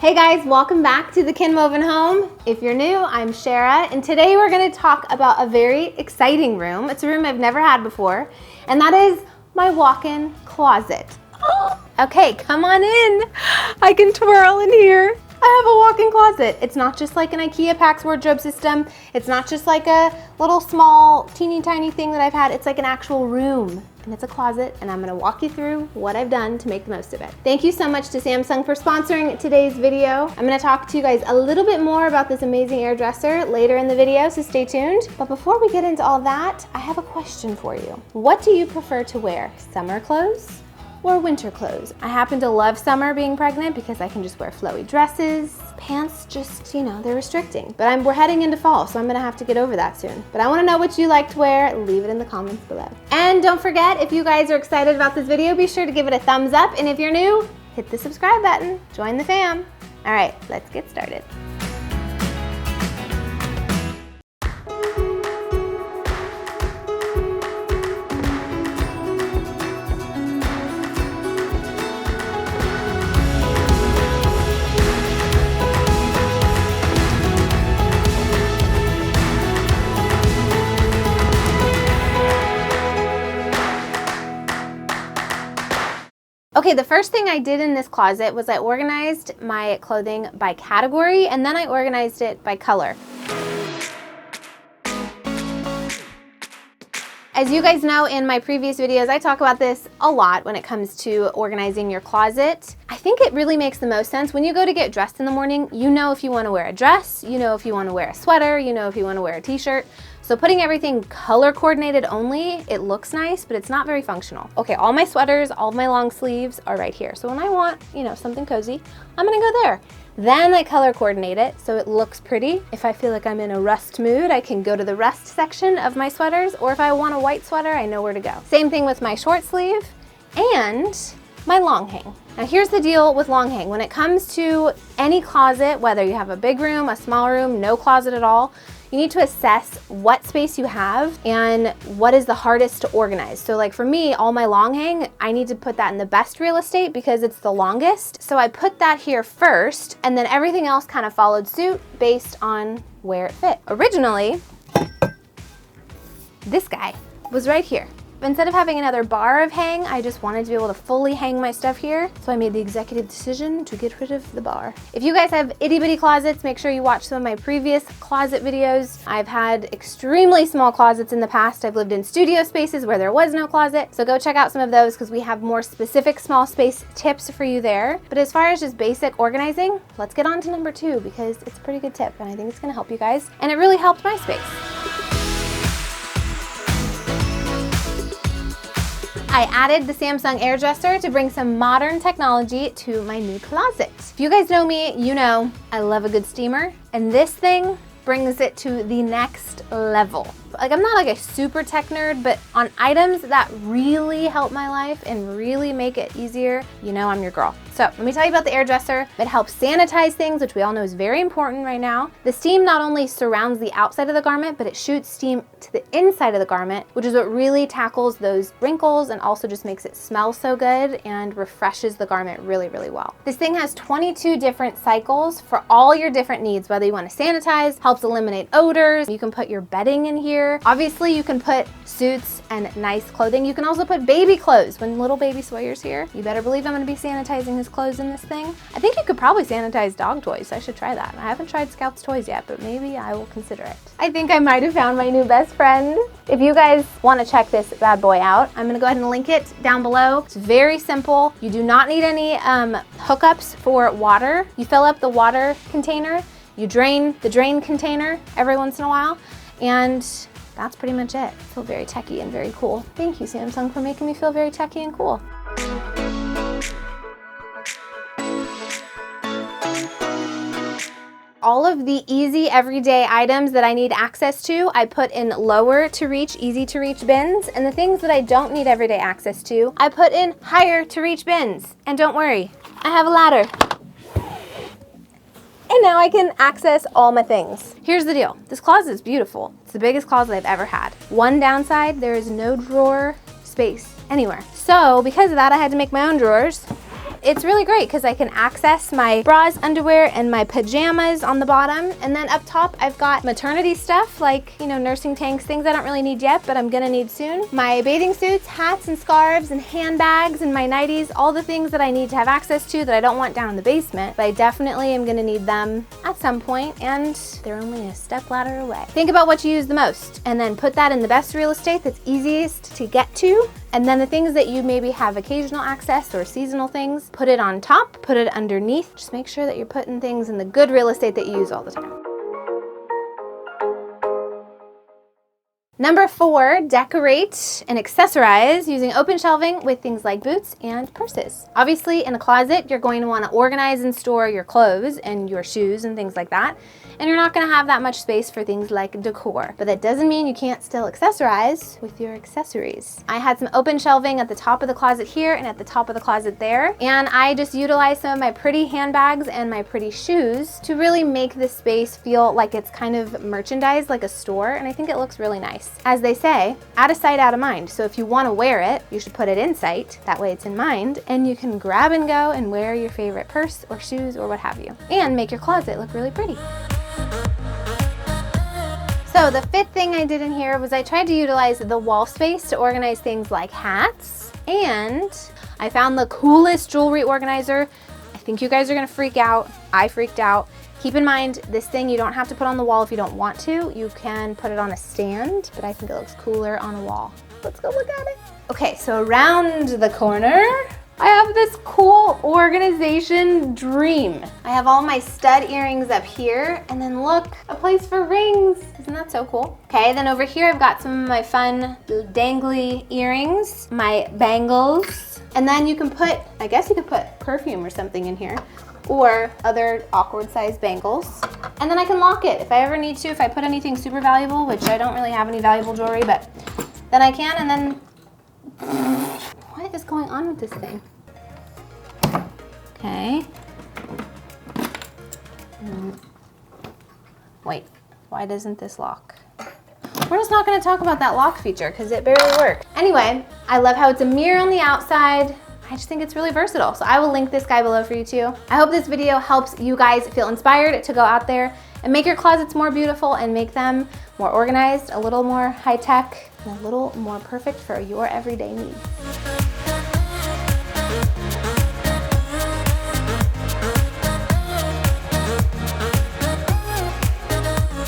Hey guys, welcome back to the Kinwoven home. If you're new, I'm Sharrah, and today we're going to talk about a very exciting room. It's a room I've never had before, and that is my walk-in closet. Okay, come on in. I can twirl in here. I have a walk-in closet. It's not just like an IKEA PAX wardrobe system. It's not just like a little small, teeny tiny thing that I've had. It's like an actual room, and it's a closet, and I'm gonna walk you through what I've done to make the most of it. Thank you so much to Samsung for sponsoring today's video. I'm gonna talk to you guys a little bit more about this amazing air dresser later in the video, so stay tuned. But before we get into all that, I have a question for you. What do you prefer to wear? Summer clothes or winter clothes? I happen to love summer being pregnant because I can just wear flowy dresses. Pants just, you know, they're restricting. But we're heading into fall, so I'm gonna have to get over that soon. But I wanna know what you like to wear. Leave it in the comments below. And don't forget, if you guys are excited about this video, be sure to give it a thumbs up. And if you're new, hit the subscribe button. Join the fam. All right, let's get started. Okay, the first thing I did in this closet was I organized my clothing by category, and then I organized it by color. As you guys know, in my previous videos, I talk about this a lot when it comes to organizing your closet. I think it really makes the most sense. When you go to get dressed in the morning, you know if you want to wear a dress, you know if you want to wear a sweater, you know if you want to wear a t-shirt. So putting everything color coordinated only, it looks nice, but it's not very functional. Okay, all my sweaters, all of my long sleeves are right here. So when I want, you know, something cozy, I'm gonna go there. Then I color coordinate it so it looks pretty. If I feel like I'm in a rust mood, I can go to the rust section of my sweaters, or if I want a white sweater, I know where to go. Same thing with my short sleeve and my long hang. Now here's the deal with long hang. When it comes to any closet, whether you have a big room, a small room, no closet at all, you need to assess what space you have and what is the hardest to organize. So like for me, all my long hang, I need to put that in the best real estate because it's the longest. So I put that here first, and then everything else kind of followed suit based on where it fit. Originally, this guy was right here. Instead of having another bar of hang, I just wanted to be able to fully hang my stuff here. So I made the executive decision to get rid of the bar. If you guys have itty bitty closets, make sure you watch some of my previous closet videos. I've had extremely small closets in the past. I've lived in studio spaces where there was no closet. So go check out some of those because we have more specific small space tips for you there. But as far as just basic organizing, let's get on to number 2 because it's a pretty good tip and I think it's gonna help you guys. And it really helped my space. I added the Samsung air dresser to bring some modern technology to my new closet. If you guys know me, you know I love a good steamer, and this thing brings it to the next level. Like, I'm not like a super tech nerd, but on items that really help my life and really make it easier, you know I'm your girl. So let me tell you about the air dresser. It helps sanitize things, which we all know is very important right now. The steam not only surrounds the outside of the garment, but it shoots steam to the inside of the garment, which is what really tackles those wrinkles and also just makes it smell so good and refreshes the garment really, really well. This thing has 22 different cycles for all your different needs, whether you want to sanitize, helps eliminate odors. You can put your bedding in here. Obviously, you can put suits and nice clothing. You can also put baby clothes. When little baby Sawyer's here, you better believe I'm gonna be sanitizing his clothes in this thing. I think you could probably sanitize dog toys. I should try that. I haven't tried Scout's toys yet, but maybe I will consider it. I think I might have found my new best friend. If you guys wanna check this bad boy out, I'm gonna go ahead and link it down below. It's very simple. You do not need any hookups for water. You fill up the water container, you drain the drain container every once in a while, and that's pretty much it. I feel very techie and very cool. Thank you, Samsung, for making me feel very techie and cool. All of the easy everyday items that I need access to, I put in lower to reach, easy to reach bins. And the things that I don't need everyday access to, I put in higher to reach bins. And don't worry, I have a ladder. And now I can access all my things. Here's the deal. This closet is beautiful. It's the biggest closet I've ever had. One downside, there is no drawer space anywhere. So because of that, I had to make my own drawers. it's really great because I can access my bras, underwear, and my pajamas on the bottom. And then up top, I've got maternity stuff like, you know, nursing tanks, things I don't really need yet, but I'm gonna need soon. My bathing suits, hats and scarves and handbags and my nighties, all the things that I need to have access to that I don't want down in the basement, but I definitely am gonna need them at some point, and they're only a step ladder away. Think about what you use the most and then put that in the best real estate that's easiest to get to. And then the things that you maybe have occasional access or seasonal things, put it on top, put it underneath. Just make sure that you're putting things in the good real estate that you use all the time. Number 4, decorate and accessorize using open shelving with things like boots and purses. Obviously, in a closet, you're going to want to organize and store your clothes and your shoes and things like that. And you're not going to have that much space for things like decor. But that doesn't mean you can't still accessorize with your accessories. I had some open shelving at the top of the closet here and at the top of the closet there. And I just utilized some of my pretty handbags and my pretty shoes to really make this space feel like it's kind of merchandised like a store. And I think it looks really nice. As they say, out of sight, out of mind. So if you want to wear it, you should put it in sight. That way it's in mind. And you can grab and go and wear your favorite purse or shoes or what have you. And make your closet look really pretty. So the 5th thing I did in here was I tried to utilize the wall space to organize things like hats, and I found the coolest jewelry organizer. I think you guys are gonna freak out. I freaked out. Keep in mind, this thing you don't have to put on the wall if you don't want to. You can put it on a stand, but I think it looks cooler on a wall. Let's go look at it. Okay, so around the corner, I have this cool organization dream. I have all my stud earrings up here, and then look, a place for rings. Isn't that so cool? Okay, then over here I've got some of my fun dangly earrings, my bangles, and then you can put, I guess you could put perfume or something in here, or other awkward sized bangles. And then I can lock it if I ever need to, if I put anything super valuable, which I don't really have any valuable jewelry, but then I can, and then what is going on with this thing? Okay. Wait, why doesn't this lock? We're just not going to talk about that lock feature because it barely worked. Anyway, I love how it's a mirror on the outside. I just think it's really versatile. So I will link this guy below for you too. I hope this video helps you guys feel inspired to go out there and make your closets more beautiful and make them more organized, a little more high tech, and a little more perfect for your everyday needs.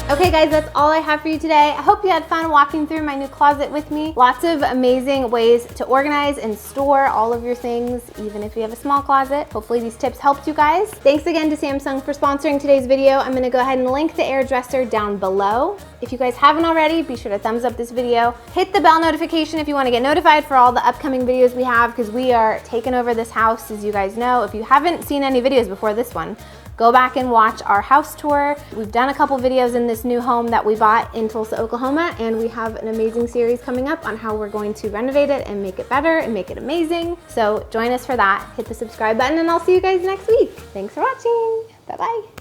Okay guys, that's all I have for you today. I hope you had fun walking through my new closet with me. Lots of amazing ways to organize and store all of your things, even if you have a small closet. Hopefully these tips helped you guys. Thanks again to Samsung for sponsoring today's video. I'm gonna go ahead and link the air dresser down below. If you guys haven't already, be sure to thumbs up this video. Hit the bell notification if you wanna get notified for all the upcoming videos we have, because we are taking over this house, as you guys know. If you haven't seen any videos before this one, go back and watch our house tour. We've done a couple videos in this new home that we bought in Tulsa, Oklahoma, and we have an amazing series coming up on how we're going to renovate it and make it better and make it amazing. So join us for that. Hit the subscribe button and I'll see you guys next week. Thanks for watching. Bye-bye.